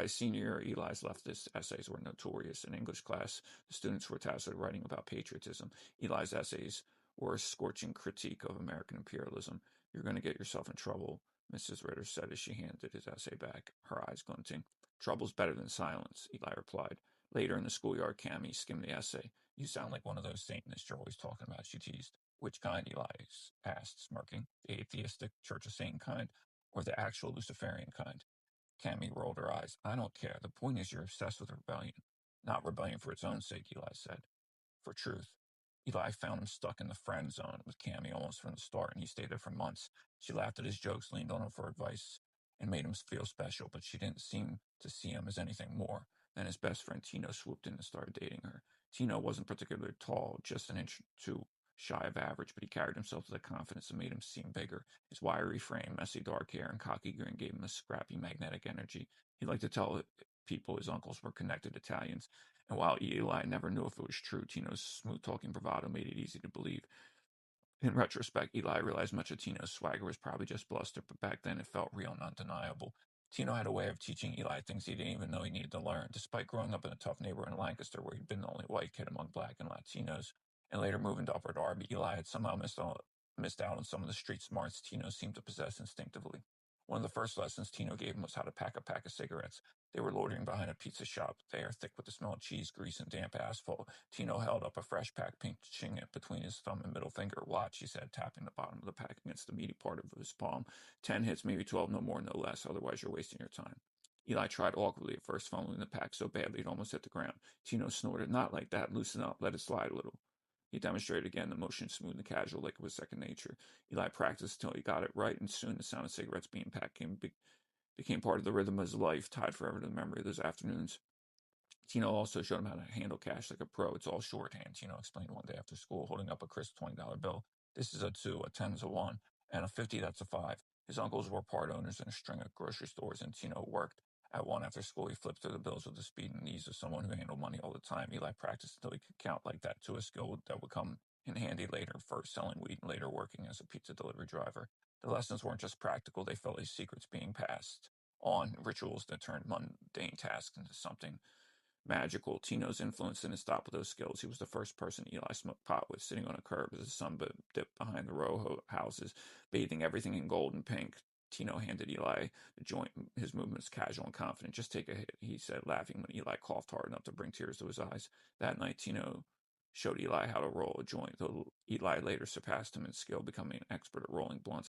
By his senior year, Eli's leftist essays were notorious. In English class, the students were tasked with writing about patriotism. Eli's essays were a scorching critique of American imperialism. "You're going to get yourself in trouble," Mrs. Ritter said as she handed his essay back, her eyes glinting. "Trouble's better than silence," Eli replied. Later in the schoolyard, Cammy skimmed the essay. "You sound like one of those Satanists you're always talking about," she teased. "Which kind?" Eli asked, smirking. "The atheistic Church of Satan kind, or the actual Luciferian kind?" Cammy rolled her eyes. "I don't care. The point is you're obsessed with rebellion." "Not rebellion for its own sake," Eli said. "For truth." Eli found him stuck in the friend zone with Cammy almost from the start, and he stayed there for months. She laughed at his jokes, leaned on him for advice, and made him feel special, but she didn't seem to see him as anything more. Then his best friend Tino swooped in and started dating her. Tino wasn't particularly tall, just an inch or two shy of average, but he carried himself with a confidence that made him seem bigger. His wiry frame, messy dark hair, and cocky grin gave him a scrappy magnetic energy. He liked to tell people his uncles were connected Italians, and while Eli never knew if it was true, Tino's smooth-talking bravado made it easy to believe. In retrospect, Eli realized much of Tino's swagger was probably just bluster, but back then it felt real and undeniable. Tino had a way of teaching Eli things he didn't even know he needed to learn. Despite growing up in a tough neighborhood in Lancaster, where he'd been the only white kid among black and Latinos, and later moving to Upper Darby, Eli had somehow missed out on some of the street smarts Tino seemed to possess instinctively. One of the first lessons Tino gave him was how to pack a pack of cigarettes. They were loitering behind a pizza shop, the air thick with the smell of cheese, grease, and damp asphalt. Tino held up a fresh pack, pinching it between his thumb and middle finger. "Watch," he said, tapping the bottom of the pack against the meaty part of his palm. 10 hits, maybe 12, no more, no less. Otherwise, you're wasting your time." Eli tried awkwardly at first, fumbling the pack so badly it almost hit the ground. Tino snorted. "Not like that. Loosen up. Let it slide a little." He demonstrated again, the motion smooth and casual like it was second nature. Eli practiced until he got it right, and soon the sound of cigarettes being packed became part of the rhythm of his life, tied forever to the memory of those afternoons. Tino also showed him how to handle cash like a pro. "It's all shorthand," Tino explained one day after school, holding up a crisp $20 bill. "This is a 2, a 10 is a 1, and a 50, that's a 5. His uncles were part owners in a string of grocery stores, and Tino worked at one after school. He flipped through the bills with the speed and ease of someone who handled money all the time. Eli practiced until he could count like that, to a skill that would come in handy later, first selling weed and later working as a pizza delivery driver. The lessons weren't just practical, they felt like secrets being passed on, rituals that turned mundane tasks into something magical. Tino's influence didn't stop with those skills. He was the first person Eli smoked pot with, sitting on a curb as the sun dipped behind the row of houses, bathing everything in gold and pink. Tino handed Eli the joint, his movements casual and confident. "Just take a hit," he said, laughing when Eli coughed hard enough to bring tears to his eyes. That night, Tino showed Eli how to roll a joint, though Eli later surpassed him in skill, becoming an expert at rolling blunts.